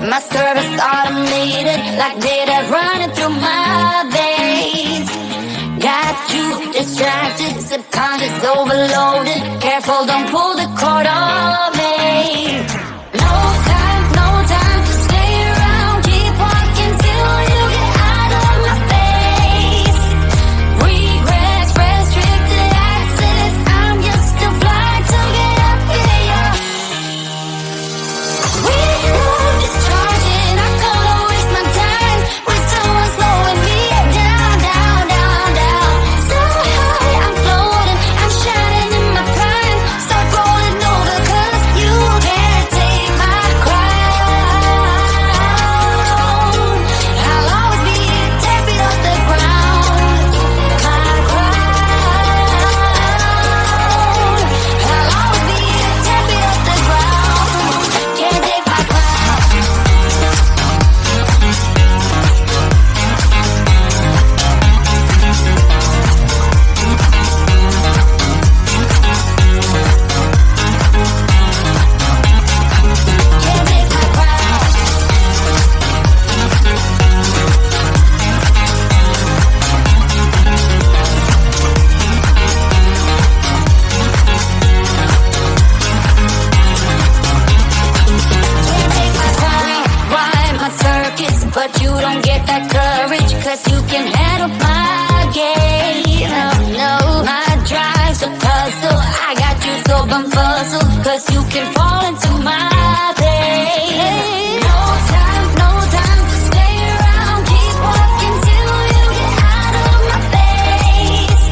My service automated, like data running through my veins. Got you distracted, subconscious overloaded. Careful, don't pull the cord on me. No time to stay around. Keep walking till you get out of my face. Regrets, restricted access. I'm just a flight to get up in ya. We love discharging. I can't waste my time with someone slowing me down, down, down, down. So high, I'm floating, I'm shining in my prime. Start rolling over 'cause you can't take my crown. I'll always be 10 feet off the ground. My crown. I'll always be 10 feet off the ground. Can't take my crown. Can't take my crown. Can't take my crown. Ride my circuits, but you don't get that courage, 'cause you can handle my game. No, my drive's a puzzle. I got you so bumfuzzled, 'cause you can fall into my pain. No time to stay around. Keep walking till you get out of my face.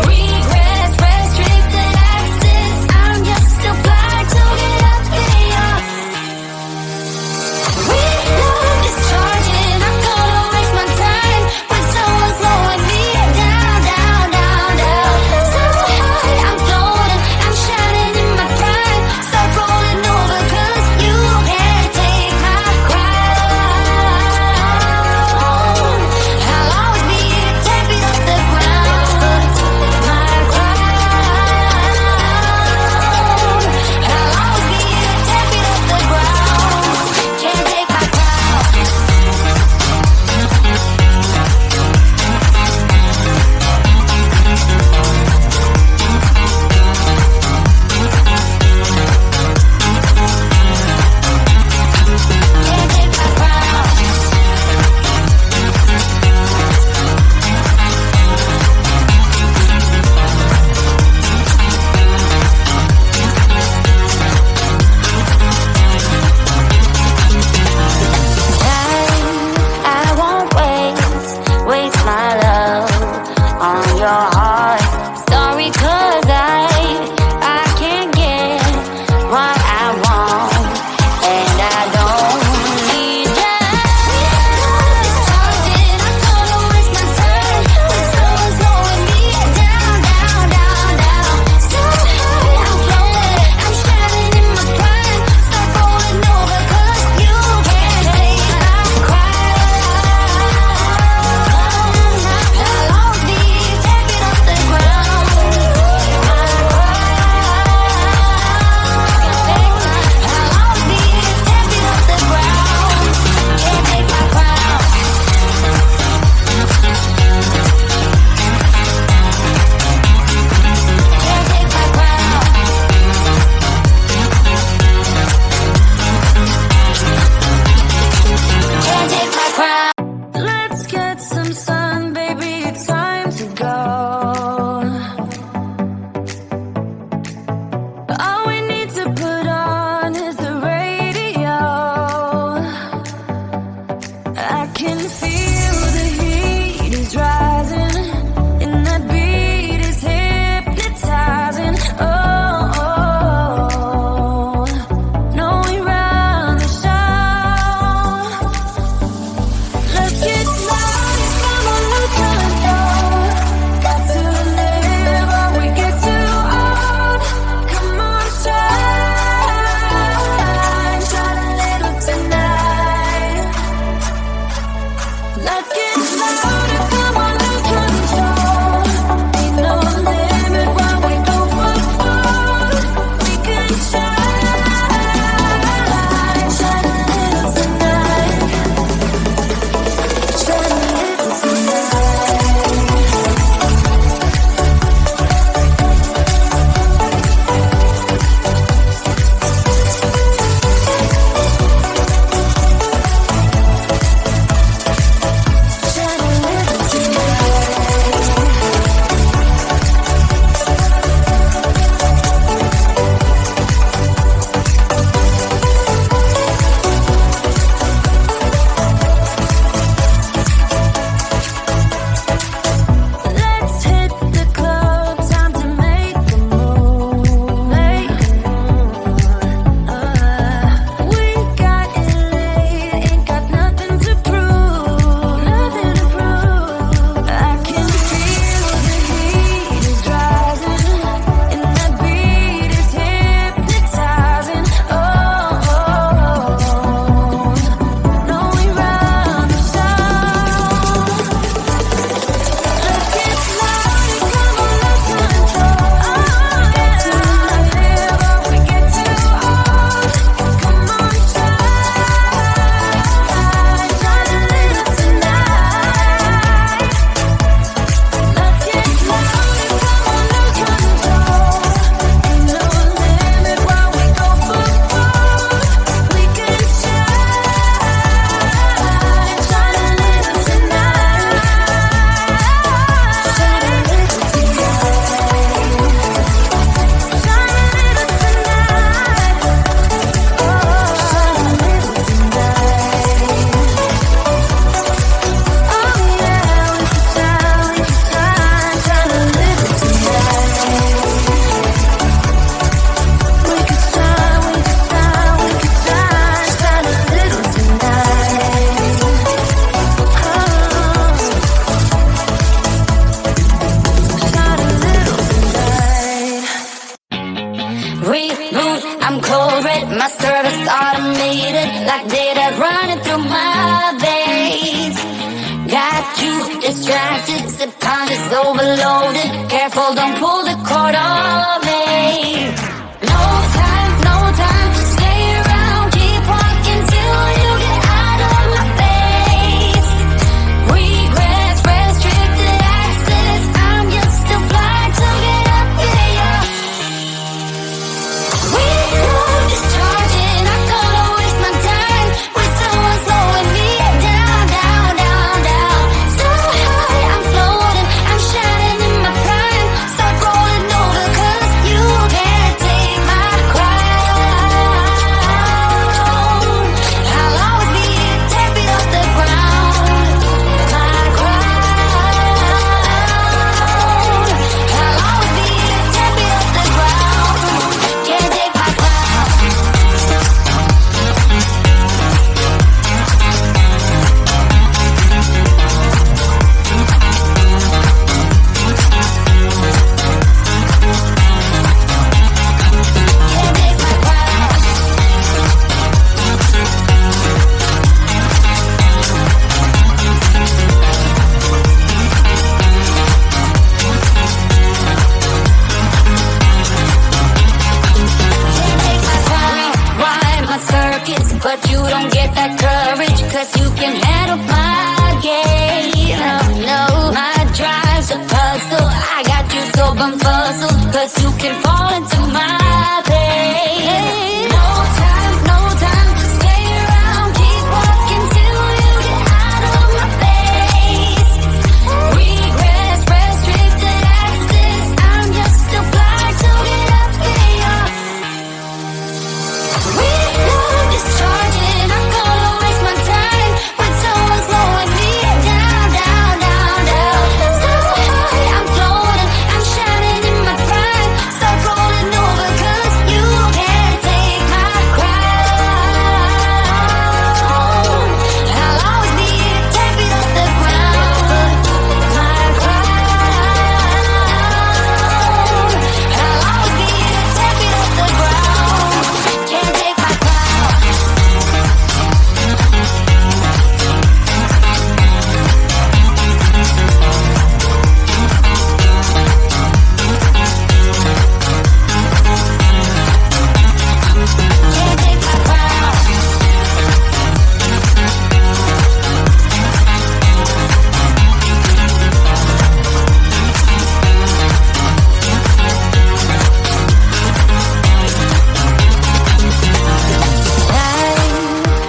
Regrets, restricted access. I'm just a flight to get up in ya. We love discharging. I'm gonna waste my time with someone slowing me down, down, down, down. So high, I'm floating, I'm shining in my prime. Start rolling over 'cause you can't take my crown. I'll always be 10 feet off the ground. My crown. I'll always be 10 feet off the ground. Can't take my crown. Can't take my crown. I won't waste my love on your heart. Sorry, 'cause I can't get what I want, and I don't need that. I'm gonna waste my time with someone slowing me down, down, down, down. So high, I'm floating, I'm shining in my prime. Start rolling over 'cause you can't take my crown. I'll always be 10 feet off the ground. My crown. I'll always be 10 feet off the ground. Can't take my crown. Can't take my crown. Can't take my crown. Let's get some sun, baby, it's time to go. All we need to put on is the radio. I can feel the heat is rising, and that beat is hypnotizing. Oh, no, we run the show. Let's get loud, come on. too distracted, subconscious overloaded. Careful, don't pull the cord on me. No time, no time to stay around. Keep walking till you get out of my face. Regrets, restricted access. I'm just a flight to get up in ya. We love discharging. I'm gonna waste my time with someone slowing me down, down, down, down. So high, I'm floating. I'm shining in my prime. Start rolling over 'cause you can't take my crown. I'll always be 10 feet off the ground. My crown. I'll always be 10 feet off the ground. Can't take my crown. Can't take my crown. Rewind my circuits, but you don't get that courage, 'cause you can handle my game. No, my drive's a puzzle. I got you so bumfuzzled, 'cause you can fall into my pain. No time, no time to stay around. Keep walking till you get out of my face. Regrets, restricted access. I'm just a flight to get up in ya. We love discharging. I'm gonna waste my time with someone slowing me down, down, down, down. So high, I'm floating. I'm shining in my prime. Start rolling over 'cause you can't take my crown. I'll always be 10 feet off the ground. My crown. I'll always be 10 feet off the ground. Can't take my crown. Can't take my crown.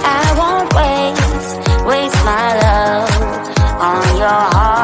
I won't waste my love on your heart.